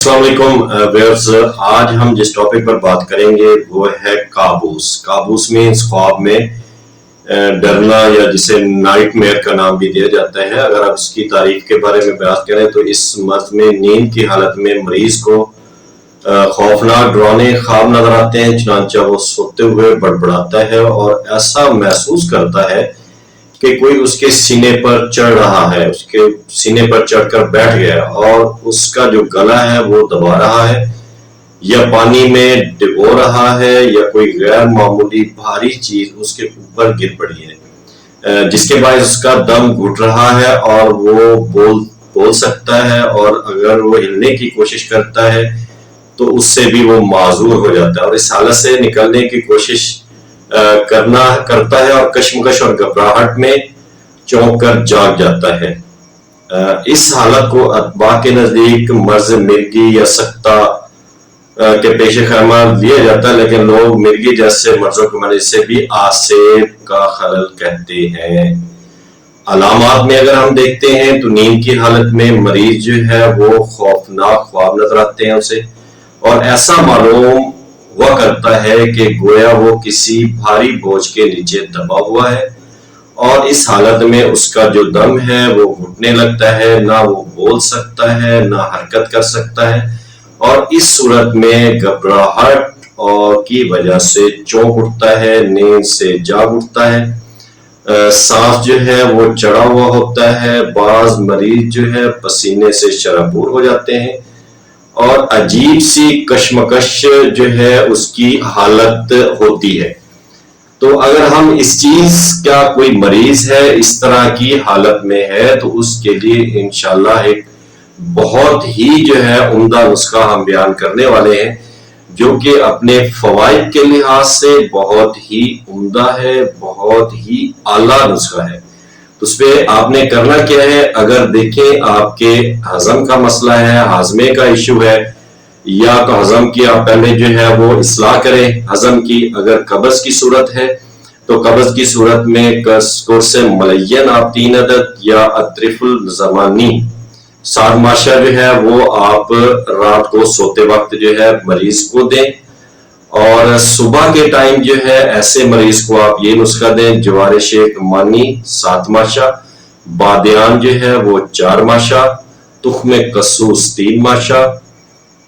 अस्सलाम वालेकुम व्यूअर्स, आज हम जिस टॉपिक पर बात करेंगे वो है काबूस। काबूस मीन्स ख्वाब में डरना, या जिसे नाइटमेयर का नाम भी दिया जाता है। अगर आप इसकी तारीफ के बारे में बात करें तो इस मर्ज में नींद की हालत में मरीज को खौफनाक डरावने ख्वाब नजर आते हैं, चुनांचा वो सोते हुए बड़बड़ाता है और ऐसा महसूस करता है कि कोई उसके सीने पर चढ़ रहा है, उसके सीने पर चढ़कर बैठ गया और उसका जो गला है वो दबा रहा है या पानी में डुबो रहा है, या कोई गैर मामूली भारी चीज उसके ऊपर गिर पड़ी है जिसके बाद उसका दम घुट रहा है और वो बोल सकता है, और अगर वो हिलने की कोशिश करता है तो उससे भी वो माजूर हो जाता है और इस हालत से निकलने की कोशिश करता है और कश्मकश और घबराहट में चौंक कर जाग जाता है। इस हालत को अतबा के नजदीक मर्ज मिर्गी या सख्ता के पेशे खैमा लिया जाता है, लेकिन लोग मिर्गी जैसे मर्जों के मरीज से भी आसेब का खलल कहते हैं। अलामात में अगर हम देखते हैं तो नींद की हालत में मरीज जो है वो खौफनाक ख्वाब नजर आते हैं उसे, और ऐसा मालूम हुआ करता है कि गोया वो किसी भारी बोझ के नीचे दबा हुआ है, और इस हालत में उसका जो दम है वो घुटने लगता है, ना वो बोल सकता है ना हरकत कर सकता है, और इस सूरत में घबराहट और की वजह से चौंक उठता है, नींद से जाग उठता है, सांस जो है वो चढ़ा हुआ होता है, बाज मरीज जो है पसीने से शराबूर हो जाते हैं और अजीब सी कश्मकश जो है उसकी हालत होती है। तो अगर हम इस चीज का कोई मरीज है इस तरह की हालत में है तो उसके लिए इंशाल्लाह एक बहुत ही जो है उम्दा नुस्खा हम बयान करने वाले हैं, जो कि अपने फवाइद के लिहाज से बहुत ही उम्दा है, बहुत ही आला नुस्खा है। तो उस पे आपने करना क्या है, अगर देखें आपके हजम का मसला है, हाजमे का इशू है, या तो हजम की आप पहले जो है वो इस्लाह करें हजम की। अगर कब्ज की सूरत है तो कब्ज की सूरत में कुर्स मलयन आप 3 अदद या अतरिफुल ज़मानी 7 माशा जो है वो आप रात को सोते वक्त जो है मरीज को दें, और सुबह के टाइम जो है ऐसे मरीज को आप ये नुस्खा दें, जवार शेख मानी 7 माशा, बादियान जो है वो 4 माशा, तुख्म कसूस 3 माशा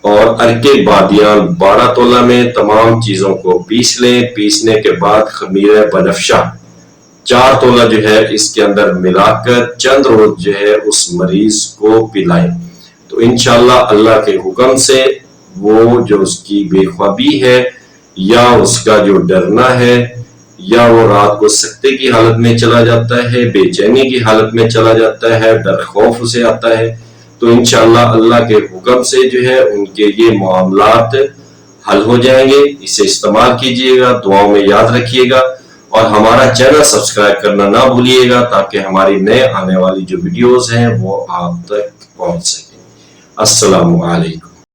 और अरके बादियान 12 तोला में तमाम चीजों को पीस लें। पीसने के बाद खमीर बनफशा 4 तोला जो है इसके अंदर मिलाकर चंद रोज जो है उस मरीज को पिलाएं। तो इंशाल्लाह अल्लाह के हुक्म से वो जो उसकी बेख्वाबी है या उसका जो डरना है, या वो रात को सख्ते की हालत में चला जाता है, बेचैनी की हालत में चला जाता है, डर खौफ उसे आता है, तो इंशाल्लाह अल्लाह के हुक्म से जो है उनके ये मामलात हल हो जाएंगे। इसे इस्तेमाल कीजिएगा, दुआओं में याद रखिएगा और हमारा चैनल सब्सक्राइब करना ना भूलिएगा ताकि हमारी नए आने वाली जो वीडियोस हैं वो आप तक पहुंच सके। अस्सलामु अलैकुम।